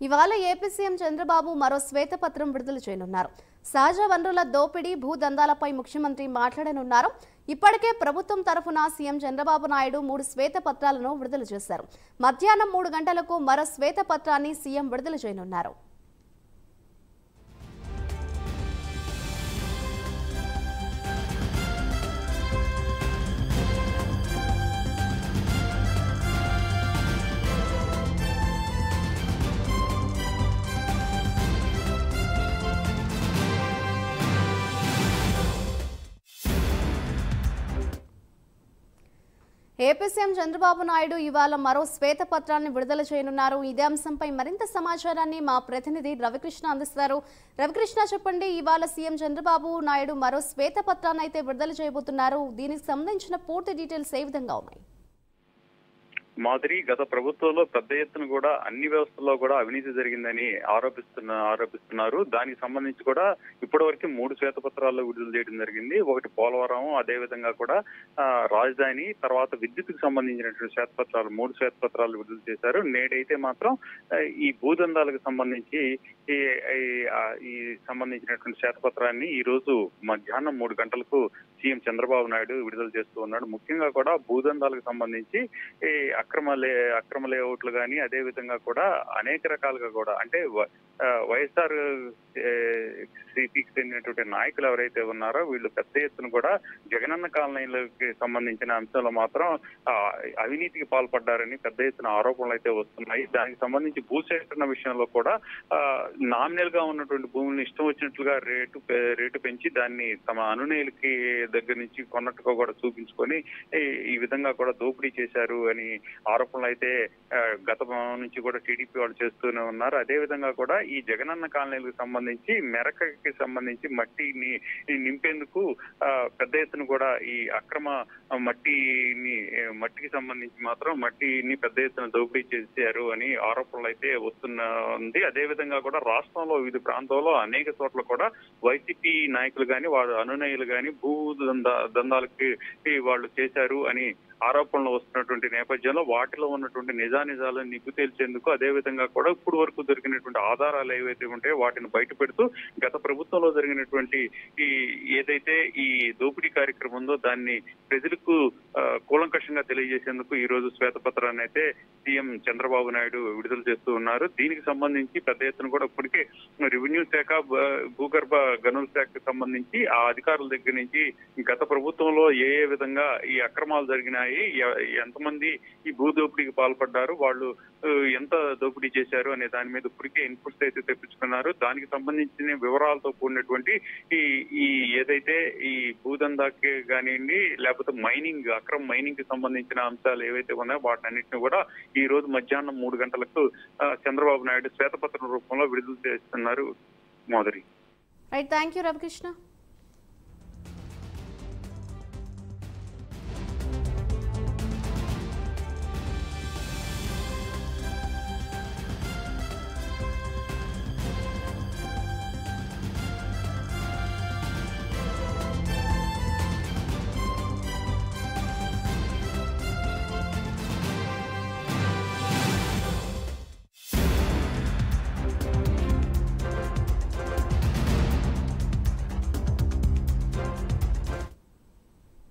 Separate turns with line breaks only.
ఇవాళ AP CM Chandrababu మరో శ్వేతపత్రం విడుదల చేయనున్నారు. సహజ వనరుల దోపిడీ, భూదందాలపై ముఖ్యమంత్రి మాట్లాడనున్నారు. ఇప్పటికే ప్రభుత్వం తరఫున సీఎం చంద్రబాబు నాయుడు 3 శ్వేతపత్రాలను విడుదల చేశారు. మధ్యాహ్నం 3 గంటలకు మరో శ్వేతపత్రాన్ని సీఎం విడుదల చేయనున్నారు. ఏపీ సీఎం చంద్రబాబు నాయుడు ఇవాళ మరో శ్వేతపత్రాన్ని విడుదల చేయనున్నారు. ఇదే అంశంపై మరింత సమాచారాన్ని మా ప్రతినిధి రవికృష్ణ అందిస్తారు. రవికృష్ణ, చెప్పండి, ఇవాళ సీఎం చంద్రబాబు నాయుడు మరో శ్వేతపత్రాన్ని అయితే విడుదల చేయబోతున్నారు. దీనికి సంబంధించిన పూర్తి డీటెయిల్స్ ఏ విధంగా ఉన్నాయి?
మాదిరి, గత ప్రభుత్వంలో పెద్ద ఎత్తున కూడా అన్ని వ్యవస్థల్లో కూడా అవినీతి జరిగిందని ఆరోపిస్తున్నారు. దానికి సంబంధించి కూడా ఇప్పటివరకు 3 శ్వేతపత్రాల్లో విడుదల చేయడం జరిగింది. ఒకటి పోలవరం, అదే విధంగా కూడా రాజధాని, తర్వాత విద్యుత్కు సంబంధించినటువంటి శ్వేతపత్రాలు 3 శ్వేతపత్రాలు విడుదల చేశారు. నేడైతే మాత్రం ఈ భూదందాలకు సంబంధించి ఈ సంబంధించినటువంటి శ్వేతపత్రాన్ని ఈ రోజు మధ్యాహ్నం 3 గంటలకు సీఎం చంద్రబాబు నాయుడు విడుదల చేస్తూ ఉన్నాడు. ముఖ్యంగా కూడా భూదందాలకు సంబంధించి అక్రమ లేఅవుట్లు కానీ, అదే విధంగా కూడా అనేక రకాలుగా కూడా అంటే వైఎస్ఆర్ సిపికి చెందినటువంటి నాయకులు ఎవరైతే ఉన్నారో వీళ్ళు పెద్ద ఎత్తున కూడా జగనన్న కాలనీలకు సంబంధించిన అంశంలో మాత్రం అవినీతికి పాల్పడ్డారని పెద్ద ఎత్తున ఆరోపణలు అయితే వస్తున్నాయి. దానికి సంబంధించి భూసేకరణ విషయంలో కూడా నామినల్ గా ఉన్నటువంటి భూములను ఇష్టం వచ్చినట్లుగా రేటు పెంచి దాన్ని తమ అనునేయులకి దగ్గర నుంచి కొన్నట్టుగా కూడా చూపించుకొని ఈ విధంగా కూడా దోపిడీ చేశారు అని ఆరోపణలు అయితే గత నుంచి కూడా టీడీపీ వాళ్ళు చేస్తూనే ఉన్నారు. అదే విధంగా కూడా ఈ జగనన్న కాలనీలకు సంబంధించి మెరకకి సంబంధించి మట్టిని నింపేందుకు పెద్ద ఎత్తున కూడా ఈ అక్రమ మట్టికి సంబంధించి మాత్రం మట్టిని పెద్ద ఎత్తున దోపిడీ చేశారు అని ఆరోపణలు అయితే వస్తుంది. అదే విధంగా కూడా రాష్ట్రంలో వివిధ ప్రాంతాల్లో అనేక చోట్ల కూడా వైసీపీ నాయకులు కానీ వాళ్ళ అనునయులు కానీ భూ దందాలకి వాళ్ళు చేశారు అని ఆరోపణలు వస్తున్నటువంటి నేపథ్యంలో వాటిలో ఉన్నటువంటి నిజానిజాలను నిగ్గు తేల్చేందుకు, అదే విధంగా కూడా ఇప్పుడు వరకు దొరికినటువంటి ఆధారాలు ఏవైతే ఉంటాయో వాటిని బయట పెడుతూ గత ప్రభుత్వంలో జరిగినటువంటి ఏదైతే ఈ దోపిడీ కార్యక్రమం ఉందో దాన్ని ప్రజలకు కూలంకషంగా తెలియజేసేందుకు ఈ రోజు శ్వేతపత్రాన్ని అయితే సీఎం చంద్రబాబు నాయుడు విడుదల చేస్తూ ఉన్నారు. దీనికి సంబంధించి పెద్ద ఎత్తున కూడా ఇప్పటికే రెవెన్యూ శాఖ, భూగర్భ గనుల శాఖకు సంబంధించి ఆ అధికారుల దగ్గర నుంచి గత ప్రభుత్వంలో ఏ విధంగా ఈ అక్రమాలు జరిగినాయి, ఎంతమంది ఈ భూ దోపిడీకి పాల్పడ్డారు, వాళ్ళు ఎంత దోపిడీ చేశారు అనే దాని మీద ఇప్పటికే ఇన్పుట్స్ అయితే తెప్పించుకున్నారు. దానికి సంబంధించిన వివరాలతో కూడినటువంటి ఈ ఏదైతే ఈ భూదందాకి కానివ్వండి, లేకపోతే అక్రమ మైనింగ్ కి సంబంధించిన అంశాలు ఏవైతే ఉన్నాయో వాటిని అన్నింటినీ కూడా ఈ రోజు మధ్యాహ్నం 3 గంటలకు చంద్రబాబు నాయుడు శ్వేతపత్రం రూపంలో విడుదల చేస్తున్నారు. Madhuri,
right, thank you Ravikrishna.